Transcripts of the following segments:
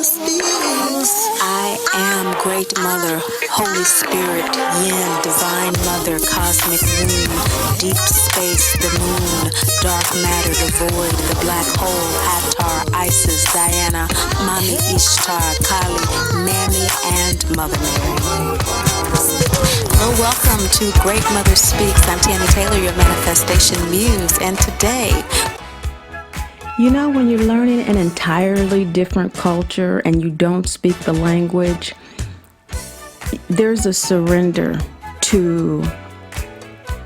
I am Great Mother, Holy Spirit, Yin, Divine Mother, Cosmic Womb, Deep Space, the Moon, Dark Matter, the Void, the Black Hole, Hathor, Isis, Diana, Mami Ishtar, Kali, Mammy, and Mother Mary. Hello, welcome to Great Mother Speaks. I'm Tammy Taylor, your manifestation muse, and today, you know, when you're learning an entirely different culture and you don't speak the language, there's a surrender to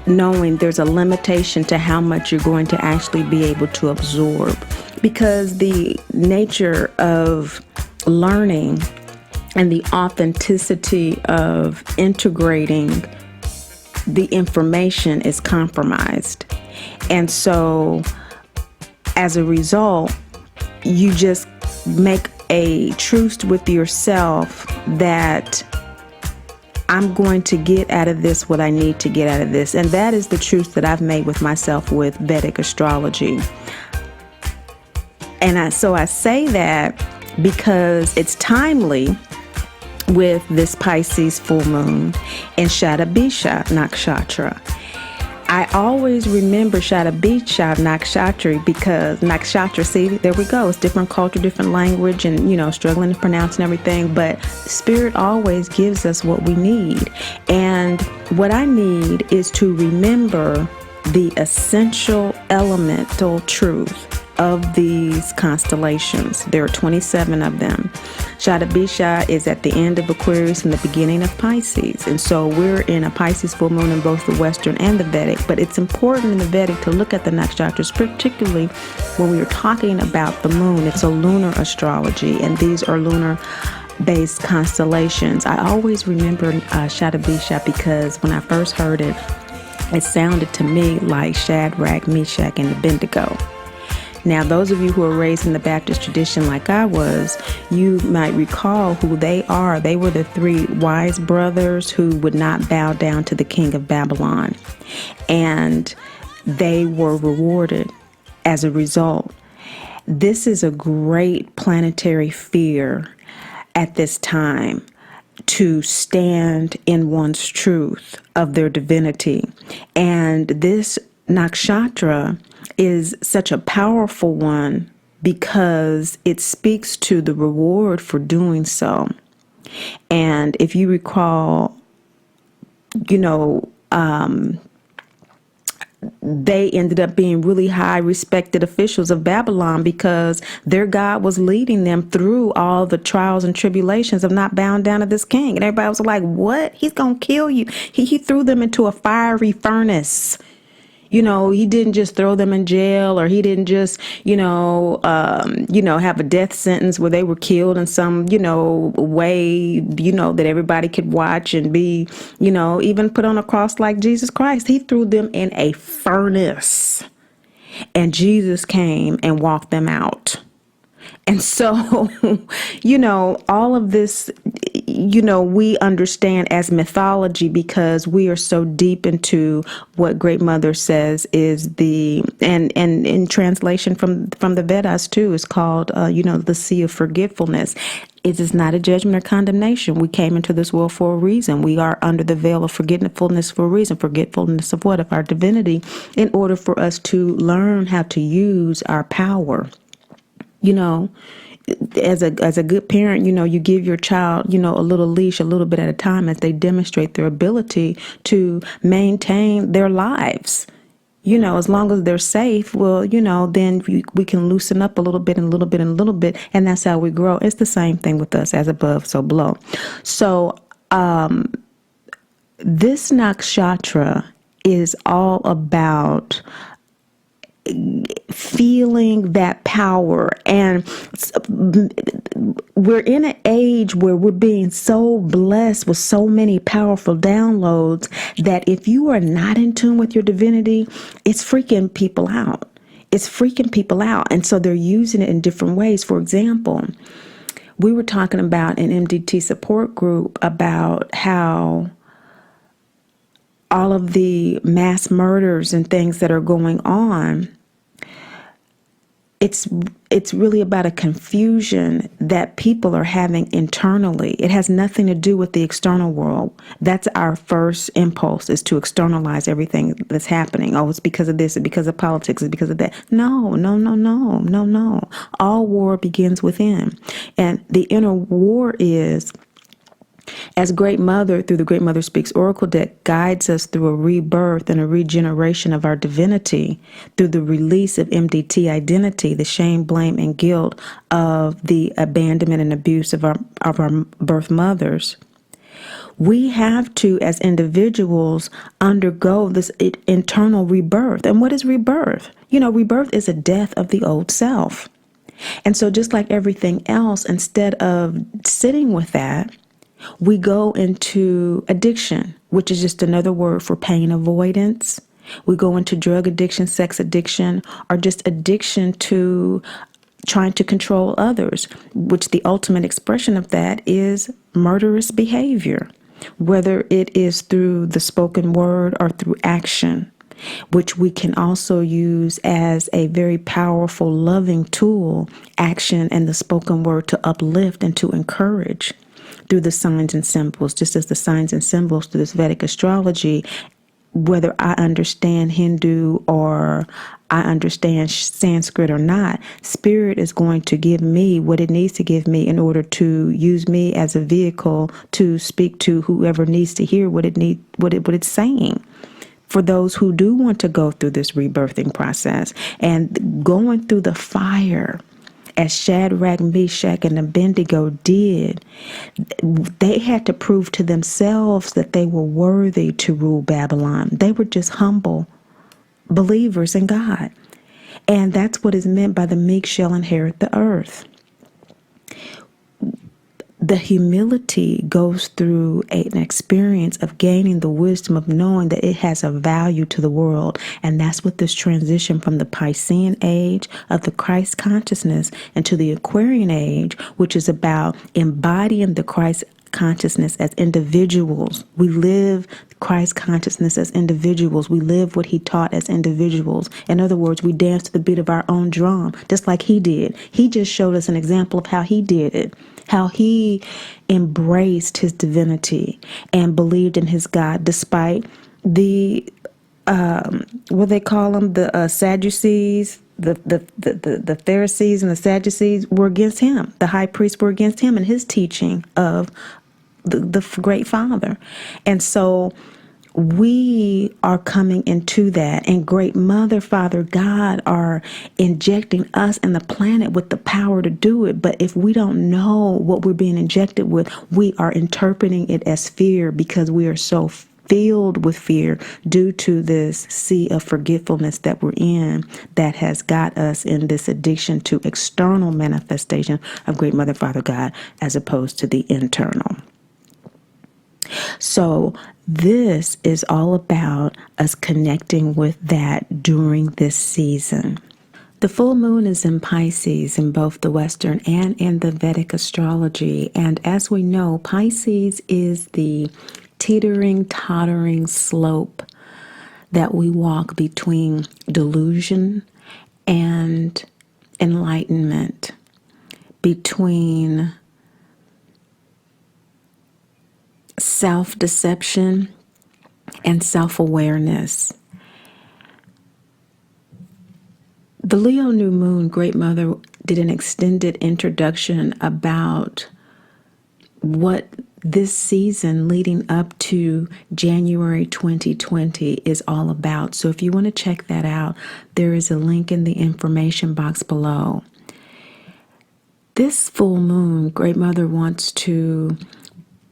knowing there's a limitation to how much you're going to actually be able to absorb. Because the nature of learning and the authenticity of integrating the information is compromised. And so as a result, you just make a truce with yourself that I'm going to get out of this what I need to get out of this. And that is the truth that I've made with myself with Vedic astrology. And so I say that because it's timely with this Pisces full moon in Shatabisha Nakshatra. I always remember Shatabisha Nakshatra because Nakshatra, see, there we go. It's different culture, different language, and, you know, struggling to pronounce and everything. But Spirit always gives us what we need. And what I need is to remember the essential elemental truth of these constellations. There are 27 of them. Shatabisha is at the end of Aquarius and the beginning of Pisces. And so we're in a Pisces full moon in both the Western and the Vedic. But it's important in the Vedic to look at the nakshatras, particularly when we are talking about the moon. It's a lunar astrology, and these are lunar-based constellations. I always remember Shatabisha because when I first heard it, it sounded to me like Shadrach, Meshach, and Abednego. Now, those of you who are raised in the Baptist tradition like I was, you might recall who they are. They were the three wise brothers who would not bow down to the king of Babylon. And they were rewarded as a result. This is a great planetary fear at this time, to stand in one's truth of their divinity. And this nakshatra is such a powerful one because it speaks to the reward for doing so. And if you recall, you know, they ended up being really high respected officials of Babylon because their God was leading them through all the trials and tribulations of not bowing down to this king. And everybody was like, what? He's going to kill you. He threw them into a fiery furnace. You know, he didn't just throw them in jail, or he didn't just, have a death sentence where they were killed in some, way, that everybody could watch and be, even put on a cross like Jesus Christ. He threw them in a furnace, and Jesus came and walked them out. And so, all of this, we understand as mythology because we are so deep into what Great Mother says is and in translation from the Vedas too, is called, the sea of forgetfulness. It is not a judgment or condemnation. We came into this world for a reason. We are under the veil of forgetfulness for a reason. Forgetfulness of what? Of our divinity, in order for us to learn how to use our power. As a good parent, you give your child, a little leash, a little bit at a time, as they demonstrate their ability to maintain their lives. As long as they're safe, well, then we can loosen up a little bit and a little bit and a little bit. And that's how we grow. It's the same thing with us, as above, so below. So this nakshatra is all about feeling that power. And we're in an age where we're being so blessed with so many powerful downloads that if you are not in tune with your divinity, it's freaking people out. And so they're using it in different ways. For example, we were talking about an MDT support group about how all of the mass murders and things that are going on, it's it's really about a confusion that people are having internally. It has nothing to do with the external world. That's our first impulse, is to externalize everything that's happening. Oh, it's because of this, it's because of politics, it's because of that. No, no, no, no, no, no. All war begins within. And the inner war is, as Great Mother, through the Great Mother Speaks Oracle deck, guides us through a rebirth and a regeneration of our divinity, through the release of MDT identity, the shame, blame, and guilt of the abandonment and abuse of our birth mothers. We have to, as individuals, undergo this internal rebirth. And what is rebirth? Rebirth is a death of the old self. And so just like everything else, instead of sitting with that, we go into addiction, which is just another word for pain avoidance. We go into drug addiction, sex addiction, or just addiction to trying to control others, which the ultimate expression of that is murderous behavior, whether it is through the spoken word or through action, which we can also use as a very powerful, loving tool, action and the spoken word, to uplift and to encourage through the signs and symbols, just as the signs and symbols through this Vedic astrology, whether I understand Hindu or I understand Sanskrit or not, Spirit is going to give me what it needs to give me in order to use me as a vehicle to speak to whoever needs to hear what it's saying. For those who do want to go through this rebirthing process and going through the fire, as Shadrach, Meshach, and Abednego did, they had to prove to themselves that they were worthy to rule Babylon. They were just humble believers in God. And that's what is meant by the meek shall inherit the earth. The humility goes through an experience of gaining the wisdom of knowing that it has a value to the world. And that's what this transition from the Piscean age of the Christ consciousness into the Aquarian age, which is about embodying the Christ consciousness as individuals. We live Christ consciousness as individuals. We live what he taught as individuals. In other words, we dance to the beat of our own drum, just like he did. He just showed us an example of how he did it, how he embraced his divinity and believed in his God, despite the what they call them, the Sadducees, the Pharisees and the Sadducees were against him. The high priests were against him and his teaching of the great Father. And so we are coming into that, and Great Mother, Father God are injecting us and the planet with the power to do it. But if we don't know what we're being injected with, we are interpreting it as fear, because we are so filled with fear due to this sea of forgetfulness that we're in, that has got us in this addiction to external manifestation of Great Mother, Father God, as opposed to the internal. So this is all about us connecting with that during this season. The full moon is in Pisces in both the Western and in the Vedic astrology. And as we know, Pisces is the teetering, tottering slope that we walk between delusion and enlightenment, between self-deception and self-awareness. The Leo new moon, Great Mother did an extended introduction about what this season leading up to January 2020 is all about. So if you want to check that out, there is a link in the information box below. This full moon, Great Mother wants to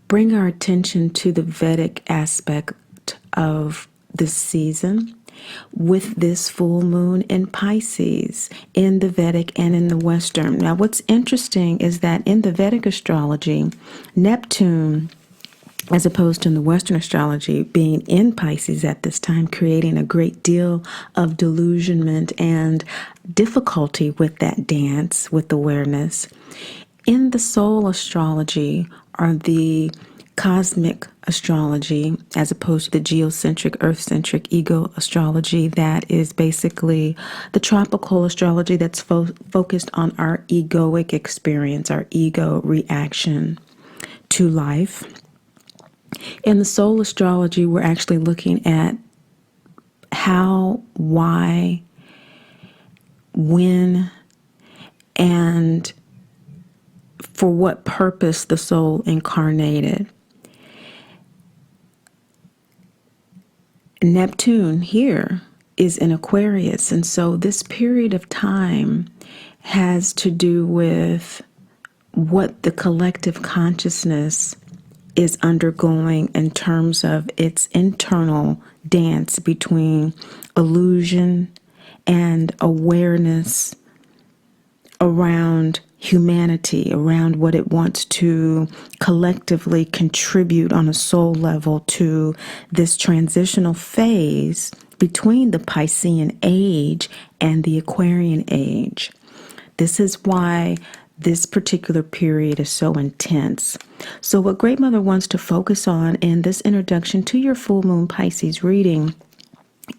bring our attention to the Vedic aspect of this season with this full moon in Pisces, in the Vedic and in the Western. Now, what's interesting is that in the Vedic astrology, Neptune, as opposed to in the Western astrology, being in Pisces at this time, creating a great deal of delusionment and difficulty with that dance, with awareness. In the soul astrology, are the cosmic astrology as opposed to the geocentric, earth-centric ego astrology that is basically the tropical astrology that's focused on our egoic experience, our ego reaction to life. In the soul astrology, we're actually looking at how, why, when, and for what purpose the soul incarnated. Neptune here is in Aquarius, and so this period of time has to do with what the collective consciousness is undergoing in terms of its internal dance between illusion and awareness around humanity, around what it wants to collectively contribute on a soul level to this transitional phase between the Piscean age and the Aquarian age. This is why this particular period is so intense. So what Great Mother wants to focus on in this introduction to your full moon Pisces reading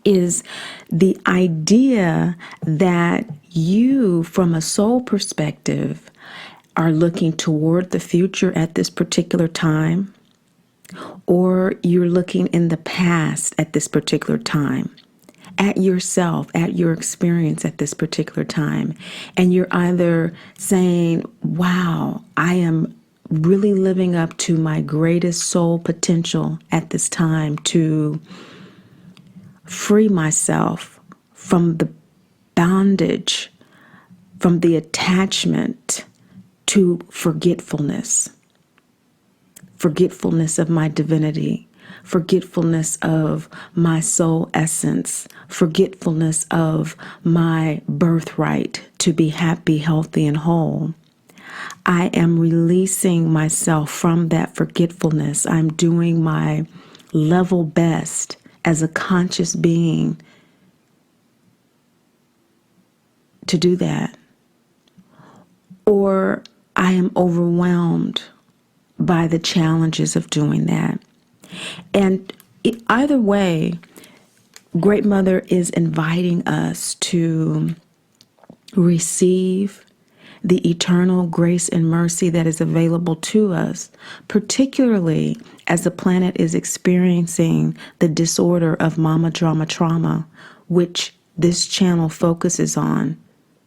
is the idea that you, from a soul perspective, are looking toward the future at this particular time, or you're looking in the past at this particular time, at yourself, at your experience at this particular time. And you're either saying, wow, I am really living up to my greatest soul potential at this time to free myself from the bondage, from the attachment to forgetfulness of my divinity, forgetfulness of my soul essence, forgetfulness of my birthright to be happy, healthy, and whole. I am releasing myself from that forgetfulness. I'm doing my level best as a conscious being to do that. Or I am overwhelmed by the challenges of doing that. And either way, Great Mother is inviting us to receive the eternal grace and mercy that is available to us, particularly as the planet is experiencing the disorder of mama drama trauma, which this channel focuses on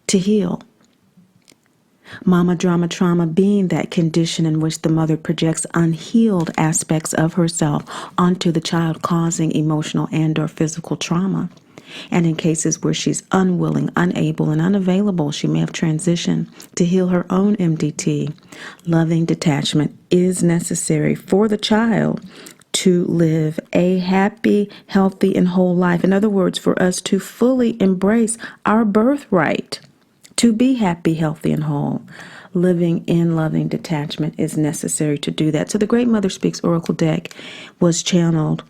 to heal. Mama drama trauma being that condition in which the mother projects unhealed aspects of herself onto the child, causing emotional and or physical trauma. And in cases where she's unwilling, unable, and unavailable, she may have transitioned to heal her own MDT. Loving detachment is necessary for the child to live a happy, healthy, and whole life. In other words, for us to fully embrace our birthright to be happy, healthy, and whole. Living in loving detachment is necessary to do that. So the Great Mother Speaks Oracle deck was channeled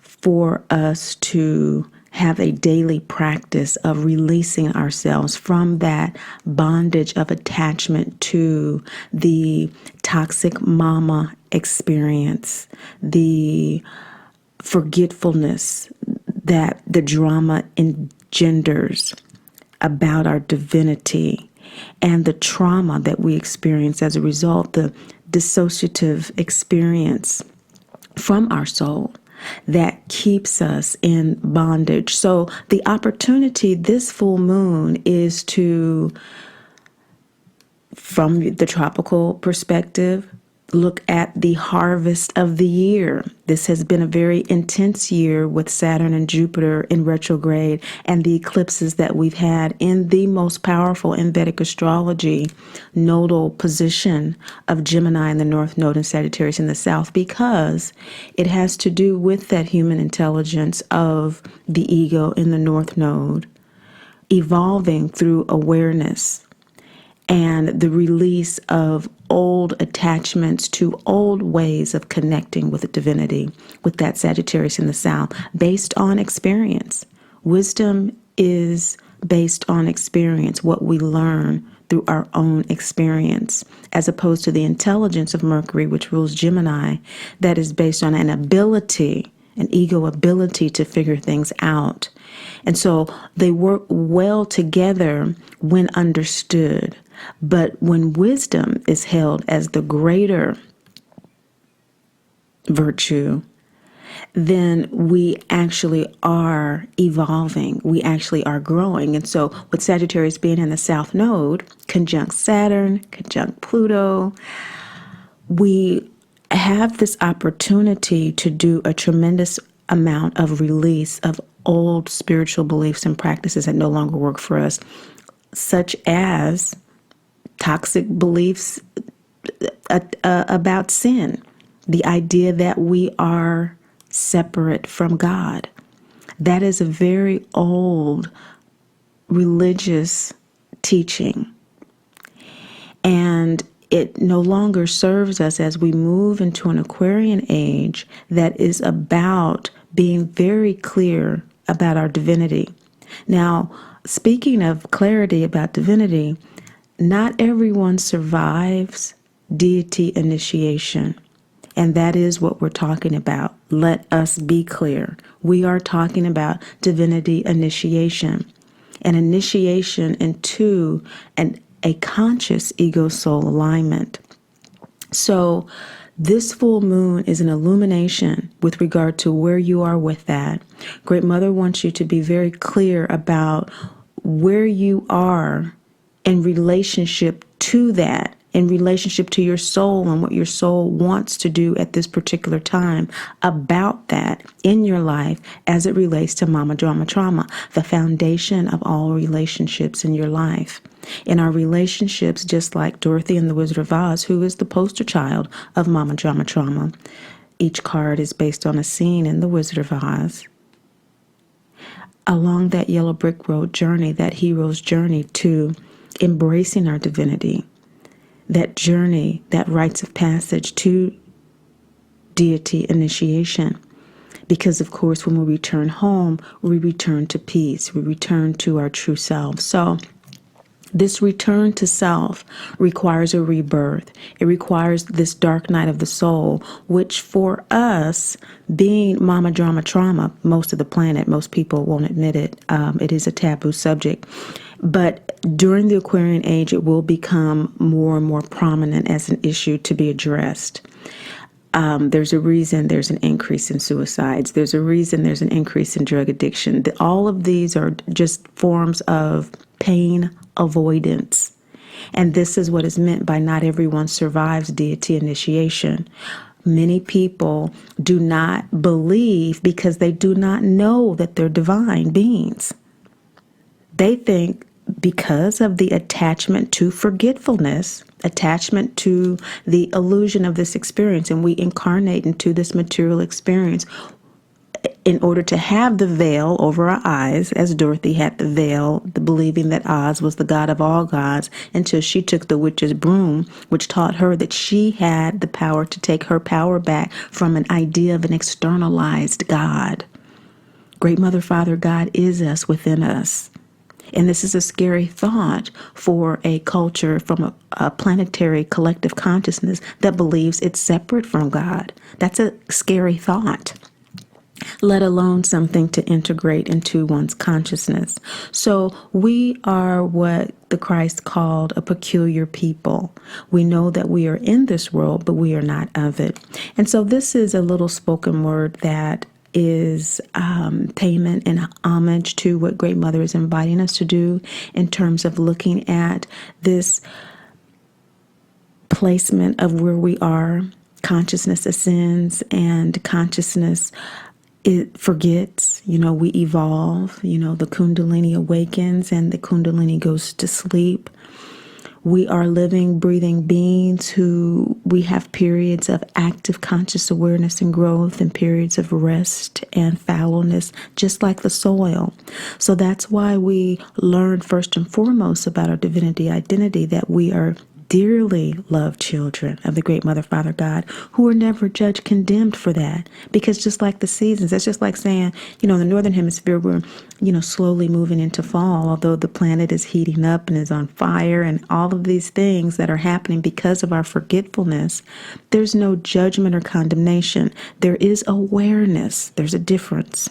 for us to have a daily practice of releasing ourselves from that bondage of attachment to the toxic mama experience, the forgetfulness that the drama engenders about our divinity, and the trauma that we experience as a result, the dissociative experience from our soul that keeps us in bondage. So the opportunity this full moon is to, from the tropical perspective, look at the harvest of the year. This has been a very intense year with Saturn and Jupiter in retrograde and the eclipses that we've had in the most powerful in Vedic astrology nodal position of Gemini in the North Node and Sagittarius in the South, because it has to do with that human intelligence of the ego in the North Node evolving through awareness and the release of old attachments to old ways of connecting with the divinity, with that Sagittarius in the South, based on experience. Wisdom is based on experience, what we learn through our own experience, as opposed to the intelligence of Mercury, which rules Gemini, that is based on an ability, an ego ability to figure things out. And so they work well together when understood. But when wisdom is held as the greater virtue, then we actually are evolving. We actually are growing. And so with Sagittarius being in the South Node, conjunct Saturn, conjunct Pluto, we have this opportunity to do a tremendous amount of release of old spiritual beliefs and practices that no longer work for us, such as toxic beliefs about sin, the idea that we are separate from God. That is a very old religious teaching. And it no longer serves us as we move into an Aquarian age that is about being very clear about our divinity. Now, speaking of clarity about divinity, not everyone survives deity initiation. And that is what we're talking about. Let us be clear. We are talking about divinity initiation, an initiation into a conscious ego-soul alignment. So this full moon is an illumination with regard to where you are with that. Great Mother wants you to be very clear about where you are in relationship to that, in relationship to your soul and what your soul wants to do at this particular time about that in your life as it relates to mama drama trauma, the foundation of all relationships in your life. In our relationships, just like Dorothy and the Wizard of Oz, who is the poster child of mama drama trauma, each card is based on a scene in the Wizard of Oz. Along that yellow brick road journey, that hero's journey to embracing our divinity, that journey, that rites of passage to deity initiation. Because, of course, when we return home, we return to peace. We return to our true self. So this return to self requires a rebirth. It requires this dark night of the soul, which for us, being mama drama trauma, most of the planet, most people won't admit it. It is a taboo subject. But during the Aquarian age, it will become more and more prominent as an issue to be addressed. There's a reason there's an increase in suicides. There's a reason there's an increase in drug addiction. All of these are just forms of pain avoidance. And this is what is meant by not everyone survives deity initiation. Many people do not believe because they do not know that they're divine beings. They think because of the attachment to forgetfulness, attachment to the illusion of this experience, and we incarnate into this material experience in order to have the veil over our eyes, as Dorothy had the veil, the believing that Oz was the god of all gods, until she took the witch's broom, which taught her that she had the power to take her power back from an idea of an externalized God. Great Mother, Father, God is us, within us. And this is a scary thought for a culture from a planetary collective consciousness that believes it's separate from God. That's a scary thought, let alone something to integrate into one's consciousness. So we are what the Christ called a peculiar people. We know that we are in this world, but we are not of it. And so this is a little spoken word that is payment and homage to what Great Mother is inviting us to do in terms of looking at this placement of where we are. Consciousness ascends and consciousness, it forgets. We evolve. The Kundalini awakens and the Kundalini goes to sleep. We are living, breathing beings who we have periods of active conscious awareness and growth and periods of rest and fallowness, just like the soil. So that's why we learn first and foremost about our divinity identity, that we are dearly loved children of the great Mother, Father, God, who are never judged, condemned for that. Because just like the seasons, that's just like saying, in the Northern Hemisphere, we're, slowly moving into fall, although the planet is heating up and is on fire and all of these things that are happening because of our forgetfulness. There's no judgment or condemnation. There is awareness. There's a difference.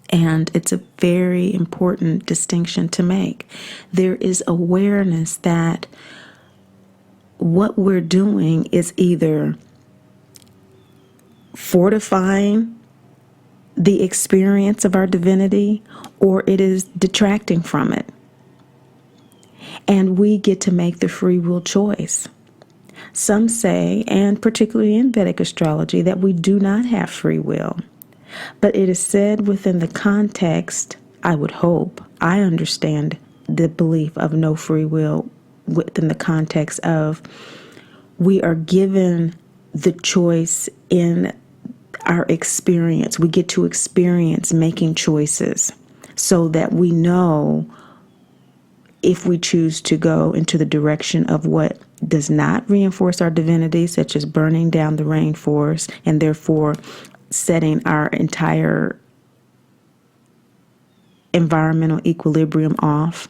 And it's a very important distinction to make. There is awareness that what we're doing is either fortifying the experience of our divinity or it is detracting from it. And we get to make the free will choice. Some say, and particularly in Vedic astrology, that we do not have free will. But it is said within the context, I would hope, I understand the belief of no free will within the context of we are given the choice in our experience. We get to experience making choices so that we know if we choose to go into the direction of what does not reinforce our divinity, such as burning down the rainforest and therefore setting our entire environmental equilibrium off,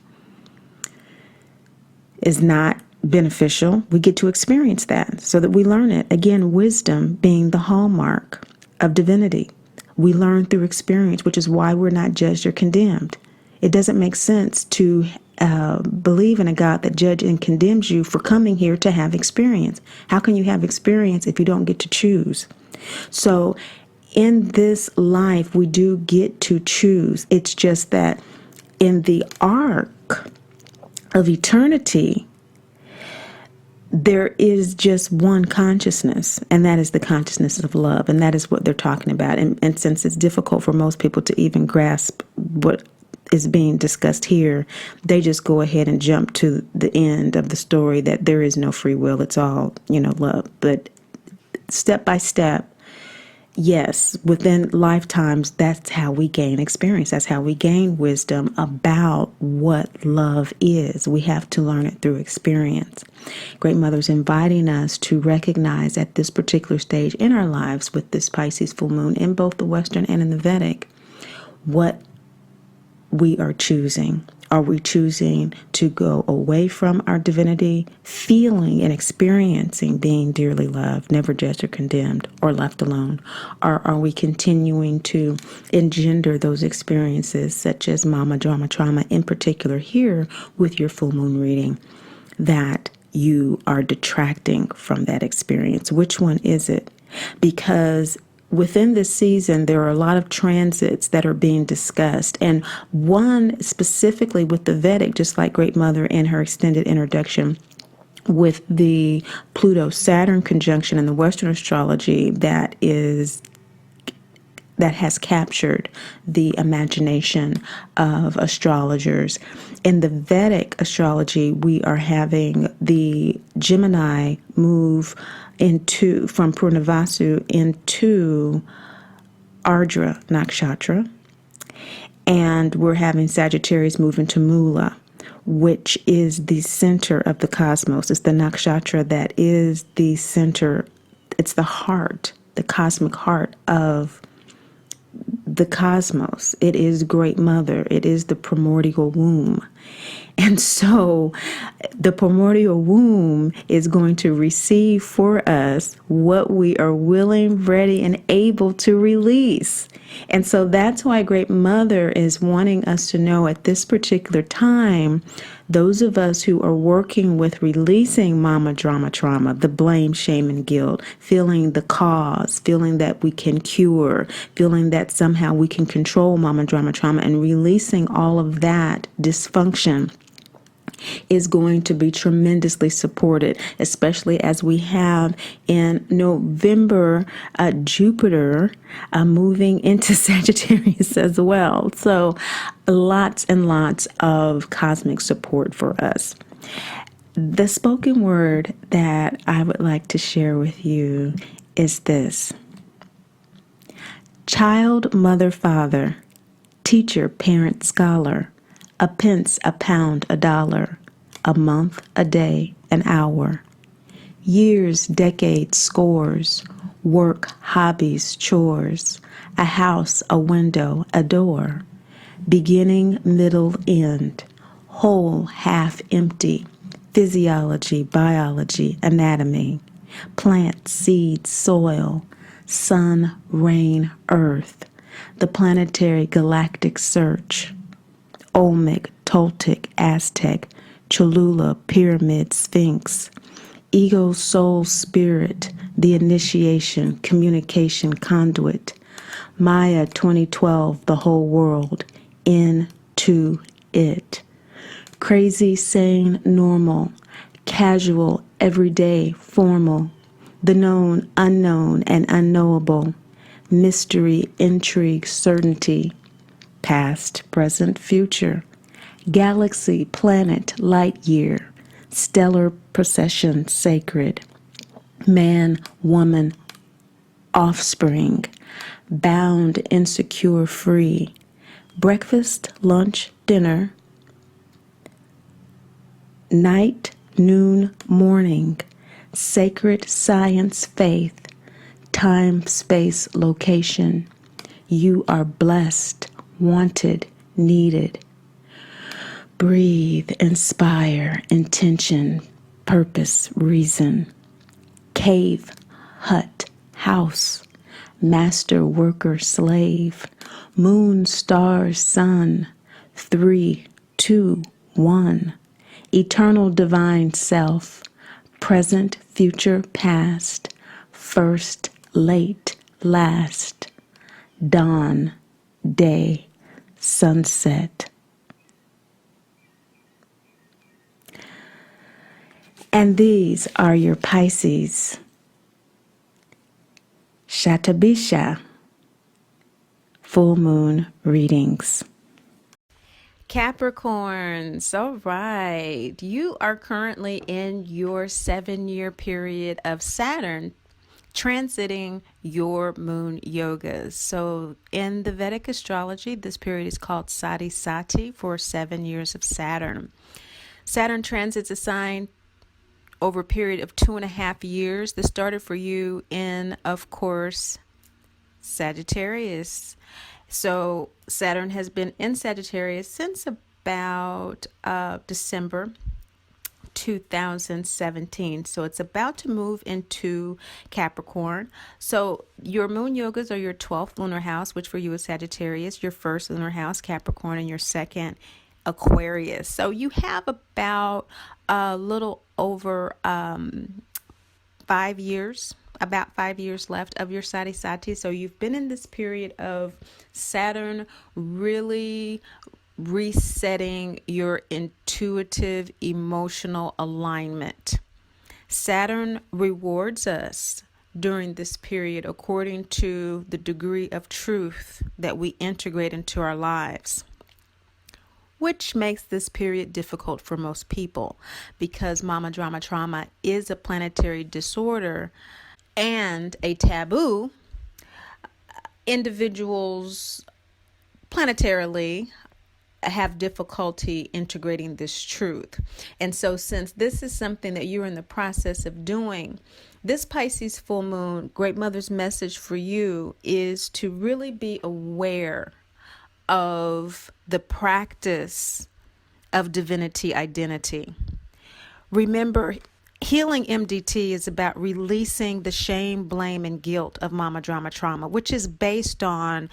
is not beneficial. We get to experience that so that we learn it. Again, wisdom being the hallmark of divinity. We learn through experience, which is why we're not judged or condemned. It doesn't make sense to believe in a God that judges and condemns you for coming here to have experience. How can you have experience if you don't get to choose? So in this life, we do get to choose. It's just that in the arc of eternity, there is just one consciousness, and that is the consciousness of love. And that is what they're talking about. And since it's difficult for most people to even grasp what is being discussed here, they just go ahead and jump to the end of the story that there is no free will. It's all, love. But step by step, yes, within lifetimes, that's how we gain experience. That's how we gain wisdom about what love is. We have to learn it through experience. Great Mother's inviting us to recognize at this particular stage in our lives with this Pisces full moon in both the Western and in the Vedic, what we are choosing. Are we choosing to go away from our divinity, feeling and experiencing being dearly loved, never judged or condemned, or left alone? Or are we continuing to engender those experiences, such as mama drama trauma, in particular here with your full moon reading, that you are detracting from that experience? Which one is it? Because within this season, there are a lot of transits that are being discussed. And one specifically with the Vedic, just like Great Mother in her extended introduction, with the Pluto-Saturn conjunction in the Western astrology that has captured the imagination of astrologers. In the Vedic astrology, we are having the Gemini move from Purnavasu into Ardra Nakshatra, and we're having Sagittarius move into Mula, which is the center of the cosmos. It's the nakshatra that is the center. It's the heart, the cosmic heart of the cosmos. It is Great Mother. It is the primordial womb. And so the primordial womb is going to receive for us what we are willing, ready, and able to release. And so that's why Great Mother is wanting us to know at this particular time, those of us who are working with releasing mama drama trauma, the blame, shame, and guilt, feeling the cause, feeling that we can cure, feeling that somehow we can control mama drama trauma, and releasing all of that dysfunction is going to be tremendously supported, especially as we have in November Jupiter moving into Sagittarius as well. So lots and lots of cosmic support for us. The spoken word that I would like to share with you is this: child, mother, father, teacher, parent, scholar, a pence, a pound, a dollar, a month, a day, an hour. Years, decades, scores. Work, hobbies, chores. A house, a window, a door. Beginning, middle, end. Whole, half, empty. Physiology, biology, anatomy. Plant, seed, soil. Sun, rain, earth. The planetary galactic search. Olmec, Toltec, Aztec, Cholula, Pyramid, Sphinx. Ego, soul, spirit, the initiation, communication, conduit. Maya 2012, the whole world, into it. Crazy, sane, normal, casual, everyday, formal. The known, unknown, and unknowable. Mystery, intrigue, certainty. Past, present, future. Galaxy, planet, light year. Stellar procession, sacred. Man, woman, offspring. Bound, insecure, free. Breakfast, lunch, dinner. Night, noon, morning. Sacred, science, faith. Time, space, location. You are blessed, wanted, needed. Breathe, inspire, intention, purpose, reason. Cave, hut, house. Master, worker, slave. Moon, stars, sun. 3, 2, 1. Eternal divine self. Present, future, past. First, late, last. Dawn, day, sunset. And these are your Pisces. Shatabisha full moon readings. Capricorns, all right. You are currently in your 7-year period of Saturn transiting your moon yogas. So in the Vedic astrology, this period is called Sati Sati for 7 years of Saturn. Saturn transits a sign over a period of 2.5 years. This started for you in, of course, Sagittarius. So Saturn has been in Sagittarius since about December 2017. So it's about to move into Capricorn. So your moon yogas are your 12th lunar house, which for you is Sagittarius, your first lunar house, Capricorn, and your second, Aquarius. So you have about a little over 5 years, about 5 years left of your Sati Sati. So you've been in this period of Saturn really resetting your intuitive emotional alignment. Saturn rewards us during this period according to the degree of truth that we integrate into our lives, which makes this period difficult for most people because mama drama trauma is a planetary disorder and a taboo. Individuals planetarily have difficulty integrating this truth. And so since this is something that you're in the process of doing, this Pisces full moon, Great Mother's message for you is to really be aware of the practice of divinity identity. Remember, healing MDT is about releasing the shame, blame, and guilt of mama drama trauma, which is based on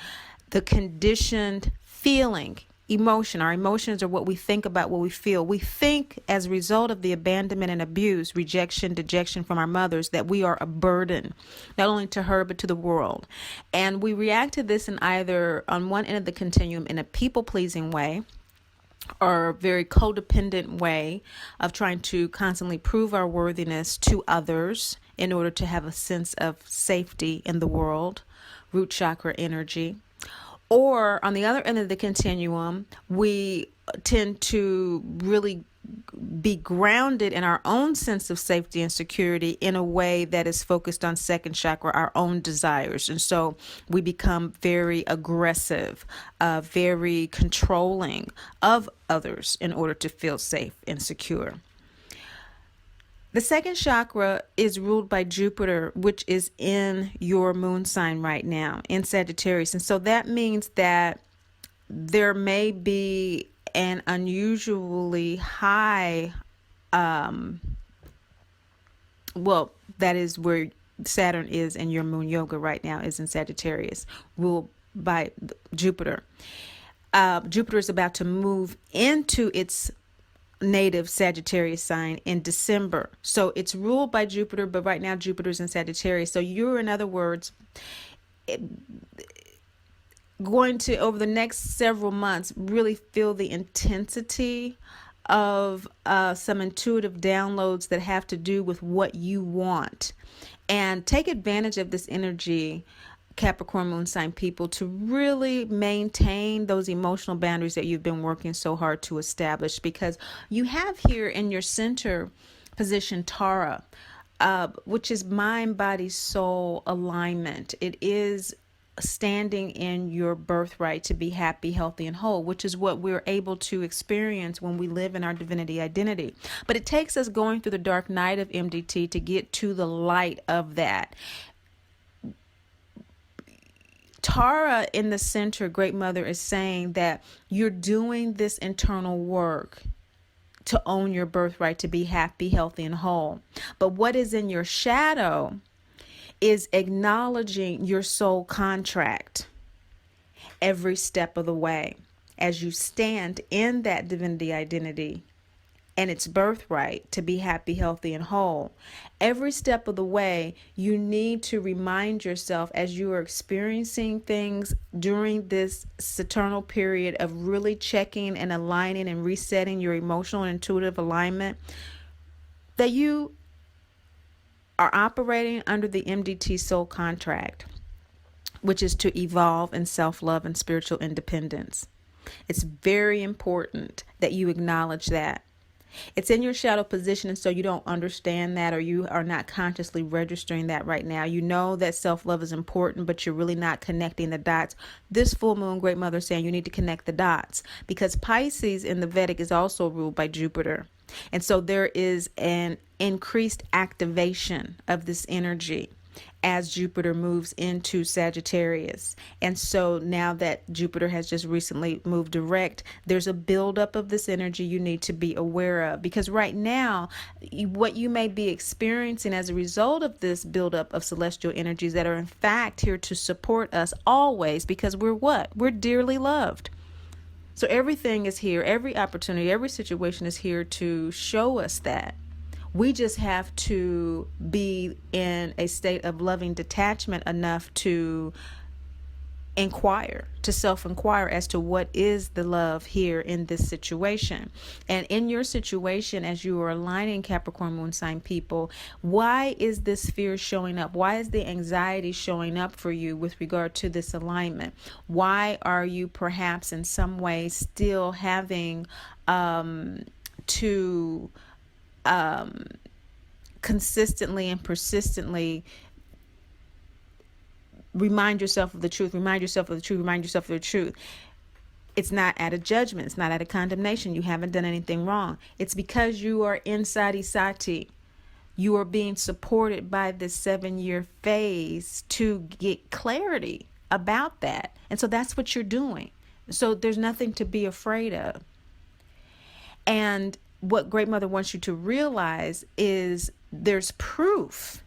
the conditioned feeling, emotion. Our emotions are what we think about, what we feel. We think as a result of the abandonment and abuse, rejection, dejection from our mothers, that we are a burden, not only to her, but to the world. And we react to this in either on one end of the continuum in a people-pleasing way, or a very codependent way of trying to constantly prove our worthiness to others in order to have a sense of safety in the world, root chakra energy. Or on the other end of the continuum, we tend to really be grounded in our own sense of safety and security in a way that is focused on second chakra, our own desires. And so we become very aggressive, very controlling of others in order to feel safe and secure. The second chakra is ruled by Jupiter, which is in your moon sign right now in Sagittarius. And so that means that there may be an unusually high, that is where Saturn is in your moon yoga right now, is in Sagittarius, ruled by Jupiter. Jupiter is about to move into its native Sagittarius sign in December. So it's ruled by Jupiter, but right now Jupiter's in Sagittarius. So you're, in other words, going to, over the next several months, really feel the intensity of some intuitive downloads that have to do with what you want. And take advantage of this energy, Capricorn moon sign people, to really maintain those emotional boundaries that you've been working so hard to establish, because you have here in your center position Tara, which is mind, body, soul alignment. It is standing in your birthright to be happy, healthy, and whole, which is what we're able to experience when we live in our divinity identity. But it takes us going through the dark night of MDT to get to the light of that. Tara in the center, Great Mother, is saying that you're doing this internal work to own your birthright, to be happy, healthy, and whole. But what is in your shadow is acknowledging your soul contract every step of the way as you stand in that divinity identity and its birthright to be happy, healthy, and whole. Every step of the way, you need to remind yourself, as you are experiencing things during this Saturnal period of really checking and aligning and resetting your emotional and intuitive alignment, that you are operating under the MDT soul contract, which is to evolve in self-love and spiritual independence. It's very important that you acknowledge that. It's in your shadow position, and so you don't understand that, or you are not consciously registering that right now. You know that self-love is important, but you're really not connecting the dots. This full moon, Great Mother, is saying you need to connect the dots, because Pisces in the Vedic is also ruled by Jupiter. And so there is an increased activation of this energy as Jupiter moves into Sagittarius. And so now that Jupiter has just recently moved direct, there's a buildup of this energy you need to be aware of, because right now, what you may be experiencing as a result of this buildup of celestial energies that are in fact here to support us always, because we're what? We're dearly loved. So everything is here, every opportunity, every situation is here to show us that. We just have to be in a state of loving detachment enough to inquire, to self-inquire as to what is the love here in this situation. And in your situation, as you are aligning Capricorn moon sign people, why is this fear showing up? Why is the anxiety showing up for you with regard to this alignment? Why are you perhaps in some way still having to consistently and persistently remind yourself of the truth, remind yourself of the truth, remind yourself of the truth? It's not out of judgment. It's not out of condemnation. You haven't done anything wrong. It's because you are inside Isati. You are being supported by this 7-year phase to get clarity about that. And so that's what you're doing. So there's nothing to be afraid of. And what Great Mother wants you to realize is there's proof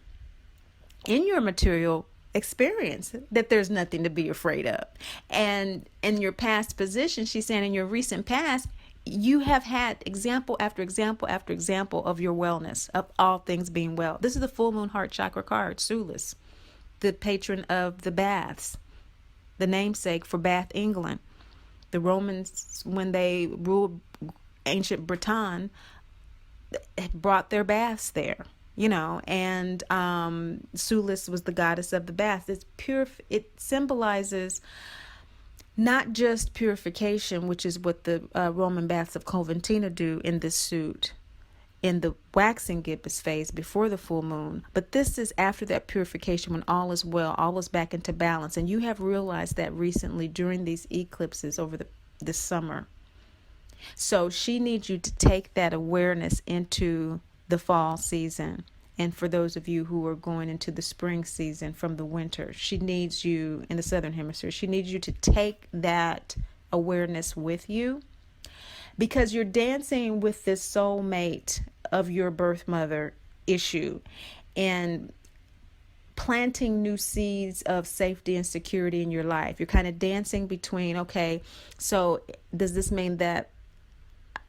in your material experience that there's nothing to be afraid of. And in your past position, she's saying in your recent past, you have had example after example after example of your wellness, of all things being well. This is the full moon heart chakra card, Sulis, the patron of the baths, the namesake for Bath, England. The Romans, when they ruled ancient Britain, brought their baths there, and Sulis was the goddess of the baths. It's pure. It symbolizes not just purification, which is what the Roman baths of Coventina do in this suit, in the waxing gibbous phase before the full moon, but this is after that purification, when all is well, all is back into balance. And you have realized that recently during these eclipses over this summer. So she needs you to take that awareness into the fall season. And for those of you who are going into the spring season from the winter, she needs you in the southern hemisphere. She needs you to take that awareness with you, because you're dancing with this soulmate of your birth mother issue and planting new seeds of safety and security in your life. You're kind of dancing between, okay, so does this mean that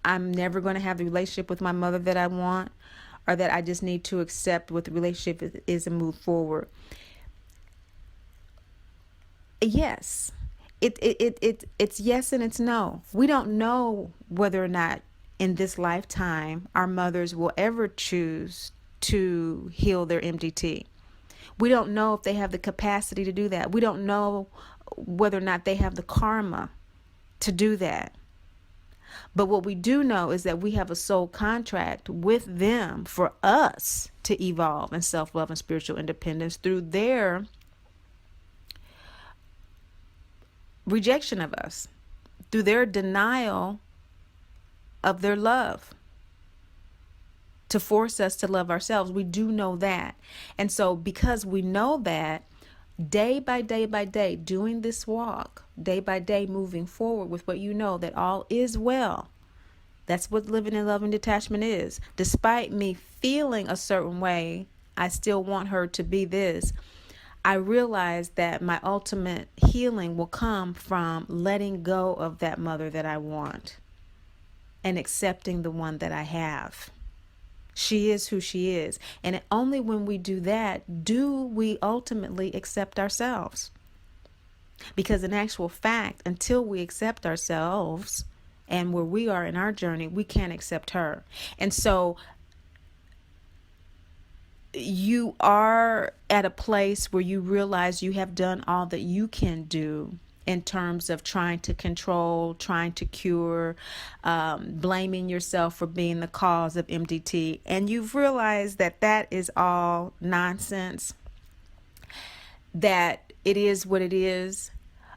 I'm never going to have the relationship with my mother that I want, or that I just need to accept what the relationship is and move forward? Yes. It's yes and it's no. We don't know whether or not in this lifetime our mothers will ever choose to heal their MDT. We don't know if they have the capacity to do that. We don't know whether or not they have the karma to do that. But what we do know is that we have a soul contract with them for us to evolve in self-love and spiritual independence through their rejection of us, through their denial of their love, to force us to love ourselves. We do know that. And so because we know that, day by day, doing this walk, day by day, moving forward with what you know, that all is well. That's what living in love and detachment is. Despite me feeling a certain way, I still want her to be this. I realize that my ultimate healing will come from letting go of that mother that I want and accepting the one that I have. She is who she is. And only when we do that do we ultimately accept ourselves. Because in actual fact, until we accept ourselves and where we are in our journey, we can't accept her. And so you are at a place where you realize you have done all that you can do in terms of trying to control, trying to cure, blaming yourself for being the cause of MDT. And you've realized that that is all nonsense, that it is what it is,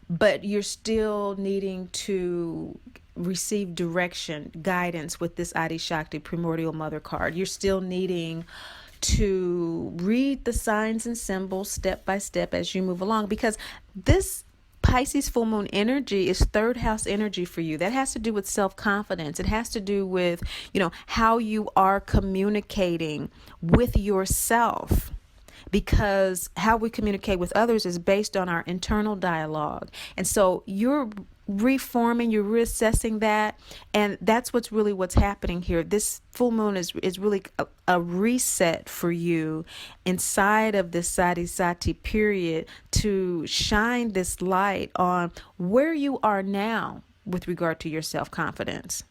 but you're still needing to receive direction, guidance with this Adi Shakti Primordial Mother card. You're still needing to read the signs and symbols step by step as you move along, because this Pisces full moon energy is third house energy for you. That has to do with self-confidence. It has to do with, how you are communicating with yourself, because how we communicate with others is based on our internal dialogue. And so you're reforming, you're reassessing that, and that's what's happening here. This full moon is really a reset for you inside of this Sati period to shine this light on where you are now with regard to your self-confidence.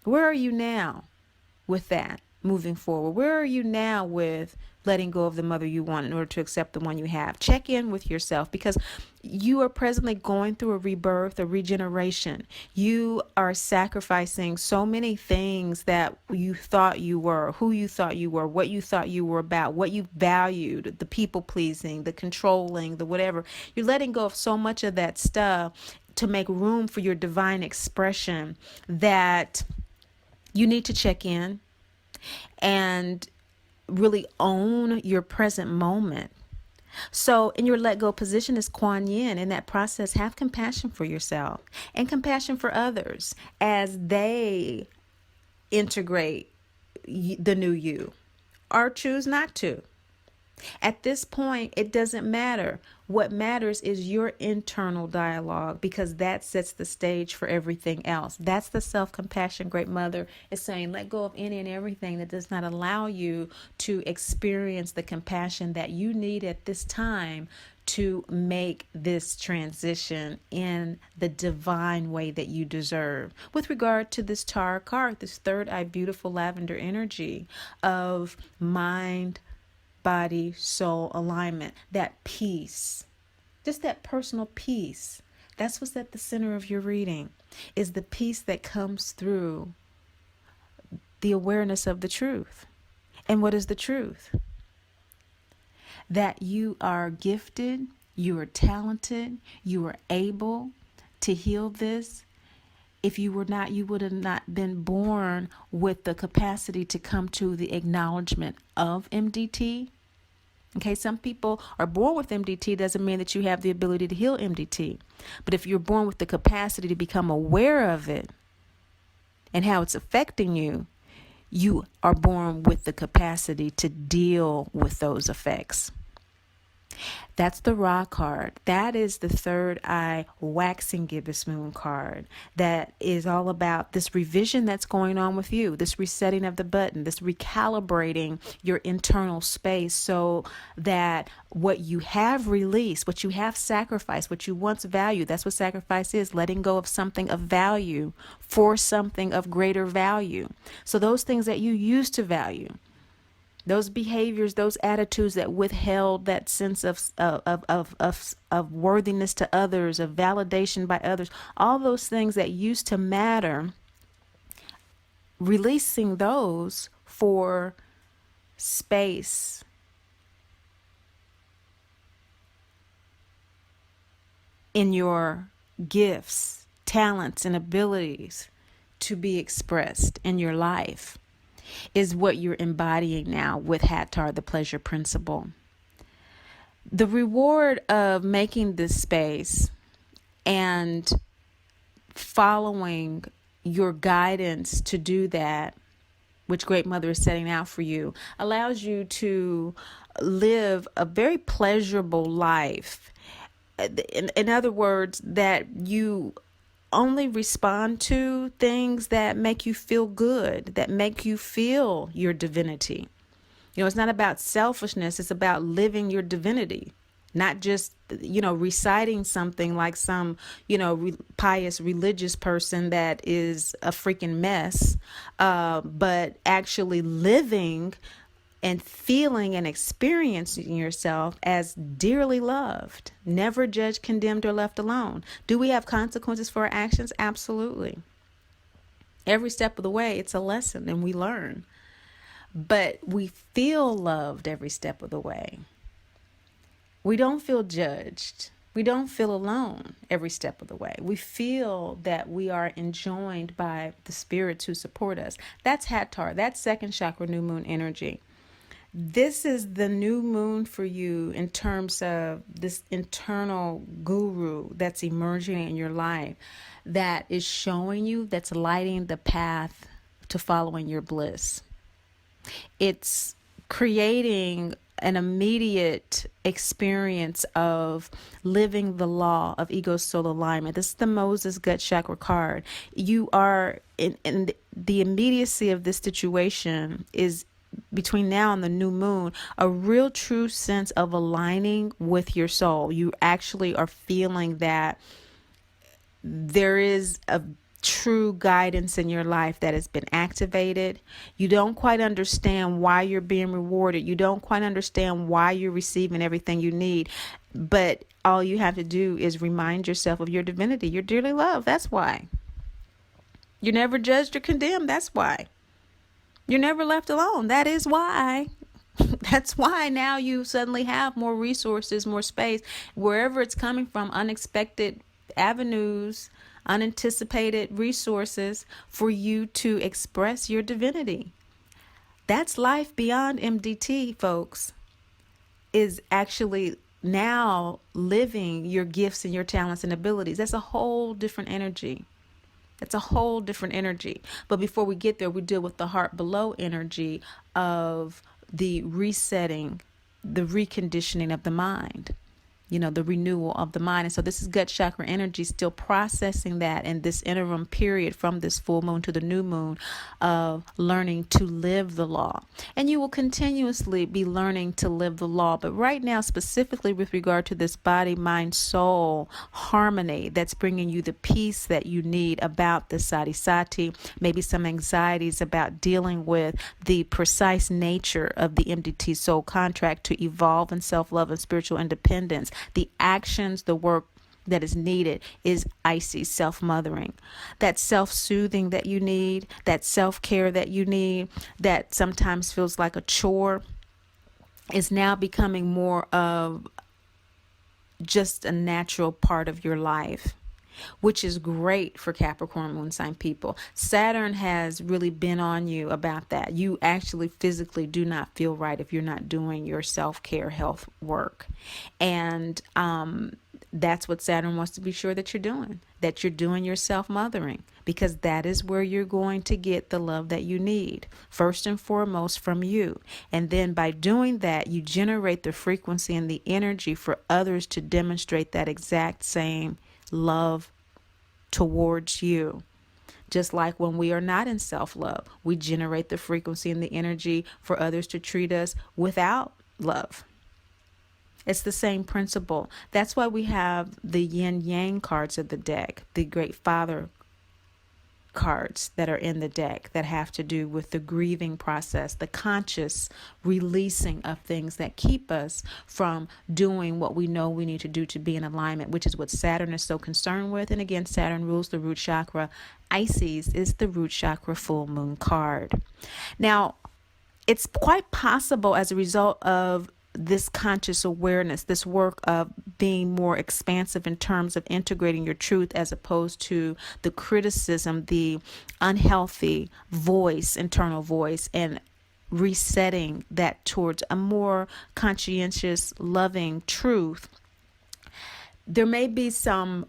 Where are you now with that moving forward? Where are you now with letting go of the mother you want in order to accept the one you have? Check in with yourself, because you are presently going through a rebirth, a regeneration. You are sacrificing so many things that you thought you were, who you thought you were, what you thought you were about, what you valued, the people pleasing, the controlling, the whatever. You're letting go of so much of that stuff to make room for your divine expression, that you need to check in and really own your present moment. So in your let go position is Kuan Yin. In that process, have compassion for yourself and compassion for others as they integrate the new you, or choose not to. At this point, it doesn't matter. What matters is your internal dialogue, because that sets the stage for everything else. That's the self-compassion Great Mother is saying. Let go of any and everything that does not allow you to experience the compassion that you need at this time to make this transition in the divine way that you deserve. With regard to this Tarot card, this third eye, beautiful lavender energy of mind, body, soul alignment, that peace, just that personal peace. That's what's at the center of your reading, is the peace that comes through the awareness of the truth. And what is the truth? That you are gifted, you are talented, you are able to heal this, if you were not, you would have not been born with the capacity to come to the acknowledgement of MDT. Okay, some people are born with MDT, doesn't mean that you have the ability to heal MDT. But if you're born with the capacity to become aware of it and how it's affecting you, you are born with the capacity to deal with those effects. That's the Ra card. That is the third eye waxing gibbous moon card. That is all about this revision that's going on with you, this resetting of the button, this recalibrating your internal space so that what you have released, what you have sacrificed, what you once valued, that's what sacrifice is, letting go of something of value for something of greater value. So those things that you used to value, those behaviors, those attitudes that withheld that sense of worthiness to others, of validation by others, all those things that used to matter, releasing those for space in your gifts, talents, and abilities to be expressed in your life is what you're embodying now with Hattar, the pleasure principle. The reward of making this space and following your guidance to do that, which Great Mother is setting out for you, allows you to live a very pleasurable life. In other words, that you only respond to things that make you feel good, that make you feel your divinity. You know, it's not about selfishness. It's about living your divinity, not just, reciting something like some, pious religious person that is a freaking mess, but actually living and feeling and experiencing yourself as dearly loved, never judged, condemned, or left alone. Do we have consequences for our actions? Absolutely. Every step of the way, it's a lesson and we learn. But we feel loved every step of the way. We don't feel judged. We don't feel alone every step of the way. We feel that we are enjoined by the spirits who support us. That's Hattar. That's second chakra new moon energy. This is the new moon for you in terms of this internal guru that's emerging in your life, that is showing you, that's lighting the path to following your bliss. It's creating an immediate experience of living the law of ego soul alignment. This is the Moses gut chakra card. You are in the immediacy of this situation is between now and the new moon, a real true sense of aligning with your soul. You actually are feeling that there is a true guidance in your life that has been activated. You don't quite understand why you're being rewarded. You don't quite understand why you're receiving everything you need. But all you have to do is remind yourself of your divinity. You're dearly loved. That's why. You're never judged or condemned. That's why. You're never left alone. That is why. That's why now you suddenly have more resources, more space, wherever it's coming from, unexpected avenues, unanticipated resources for you to express your divinity. That's life beyond MDT, folks, is actually now living your gifts and your talents and abilities. That's a whole different energy. It's a whole different energy. But before we get there, we deal with the heart below energy of the resetting, the reconditioning of the mind, the renewal of the mind. And so this is gut chakra energy, still processing that in this interim period from this full moon to the new moon of learning to live the law. And you will continuously be learning to live the law. But right now, specifically with regard to this body, mind, soul harmony that's bringing you the peace that you need about the sati sati, maybe some anxieties about dealing with the precise nature of the MDT soul contract to evolve in self-love and spiritual independence. The actions, the work that is needed is icy self-mothering. That self-soothing that you need, that self-care that you need, that sometimes feels like a chore, is now becoming more of just a natural part of your life. which is great for Capricorn moon sign people. Saturn has really been on you about that. You actually physically do not feel right if you're not doing your self-care health work. And that's what Saturn wants to be sure that you're doing your self-mothering, because that is where you're going to get the love that you need, first and foremost from you. And then by doing that, you generate the frequency and the energy for others to demonstrate that exact same love towards you. Just like when we are not in self-love, we generate the frequency and the energy for others to treat us without love. It's the same principle. That's why we have the yin yang cards of the deck, the Great Father cards that are in the deck that have to do with the grieving process, the conscious releasing of things that keep us from doing what we know we need to do to be in alignment, which is what Saturn is so concerned with. And again, Saturn rules the root chakra. Isis is the root chakra full moon card. Now, it's quite possible as a result of this conscious awareness, this work of being more expansive in terms of integrating your truth as opposed to the criticism, the unhealthy voice, internal voice, and resetting that towards a more conscientious, loving truth. There may be some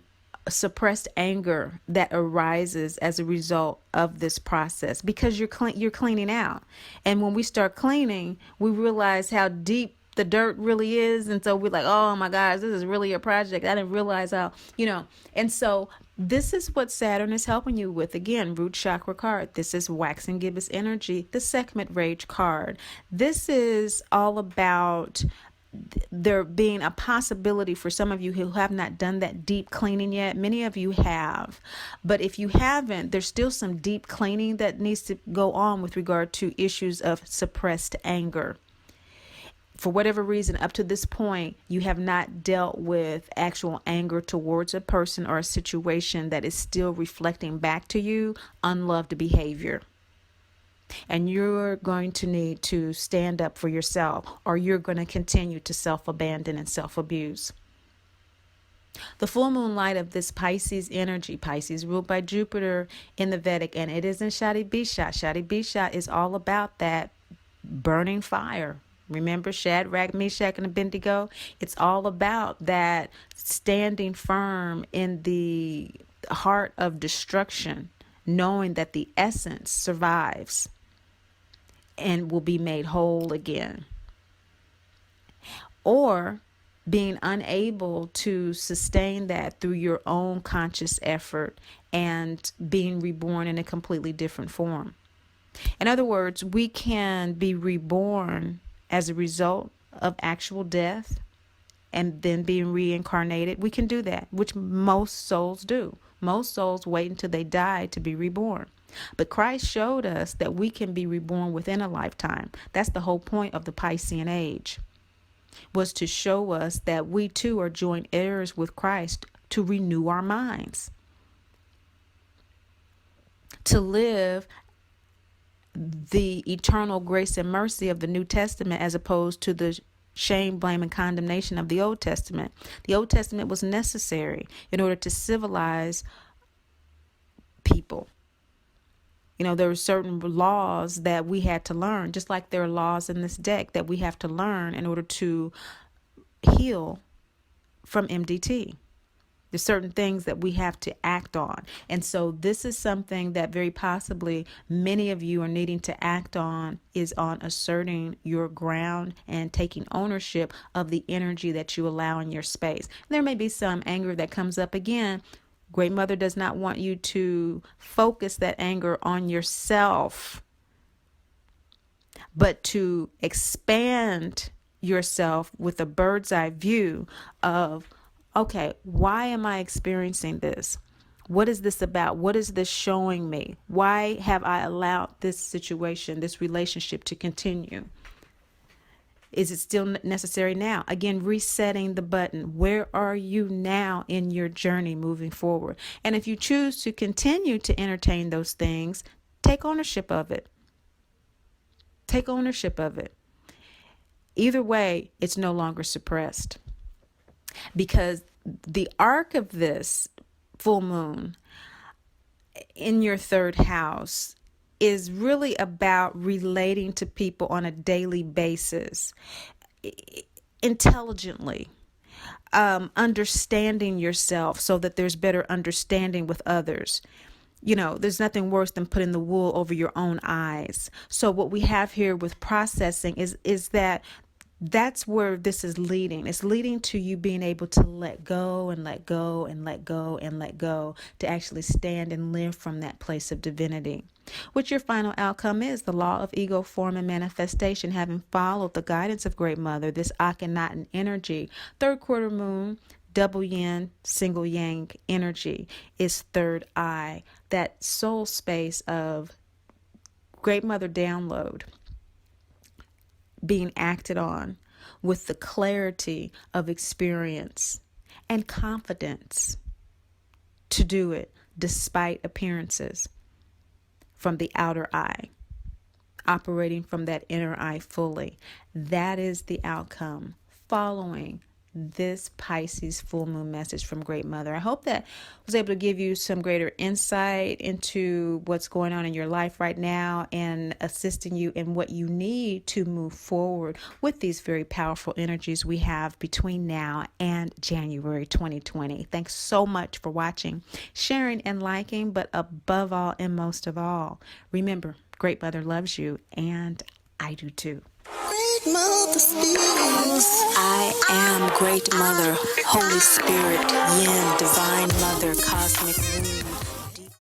suppressed anger that arises as a result of this process because you're cleaning out. And when we start cleaning, we realize how deep the dirt really is, and so we're like, oh my gosh, this is really a project. I didn't realize how, and so this is what Saturn is helping you with. Again, root chakra card. This is waxing gibbous energy, the Sekhmet rage card. This is all about there being a possibility for some of you who have not done that deep cleaning yet. Many of you have, but if you haven't, there's still some deep cleaning that needs to go on with regard to issues of suppressed anger. For whatever reason, up to this point, you have not dealt with actual anger towards a person or a situation that is still reflecting back to you unloved behavior. And you're going to need to stand up for yourself, or you're going to continue to self-abandon and self-abuse. The full moon light of this Pisces energy, Pisces ruled by Jupiter in the Vedic, and it is in Shadi Bisha. Shadi Bisha is all about that burning fire. Remember Shadrach, Meshach, and Abednego? It's all about that standing firm in the heart of destruction, knowing that the essence survives and will be made whole again. Or being unable to sustain that through your own conscious effort and being reborn in a completely different form. In other words, we can be reborn as a result of actual death and then being reincarnated. We can do that, which most souls do. Most souls wait until they die to be reborn. But Christ showed us that we can be reborn within a lifetime. That's the whole point of the Piscean age, was to show us that we too are joint heirs with Christ, to renew our minds, to live the eternal grace and mercy of the New Testament as opposed to the shame, blame, and condemnation of the Old Testament. The Old Testament was necessary in order to civilize people. There were certain laws that we had to learn, just like there are laws in this deck that we have to learn in order to heal from MDT. There's certain things that we have to act on. And so this is something that very possibly many of you are needing to act on, is on asserting your ground and taking ownership of the energy that you allow in your space. There may be some anger that comes up again. Great Mother does not want you to focus that anger on yourself, but to expand yourself with a bird's eye view of, okay, why am I experiencing this? What is this about? What is this showing me? Why have I allowed this situation, this relationship to continue? Is it still necessary now? Again, resetting the button. Where are you now in your journey moving forward? And if you choose to continue to entertain those things, take ownership of it. Take ownership of it. Either way, it's no longer suppressed. Because the arc of this full moon in your third house is really about relating to people on a daily basis, intelligently, understanding yourself so that there's better understanding with others. There's nothing worse than putting the wool over your own eyes. So what we have here with processing is that's where this is leading. It's leading to you being able to let go and let go and let go and let go, to actually stand and live from that place of divinity. What your final outcome is, the law of ego, form, and manifestation, having followed the guidance of Great Mother, this Akhenaten energy. Third quarter moon, double yin, single yang energy is third eye, that soul space of Great Mother download being acted on with the clarity of experience and confidence to do it despite appearances from the outer eye, operating from that inner eye fully. That is the outcome following this Pisces full moon message from Great Mother. I hope that was able to give you some greater insight into what's going on in your life right now and assisting you in what you need to move forward with these very powerful energies we have between now and January 2020. Thanks so much for watching, sharing, and liking, but above all and most of all, remember, Great Mother loves you, and I do too. Great Mother speaks. I am Great Mother, Holy Spirit, Yin, Divine Mother, Cosmic Womb.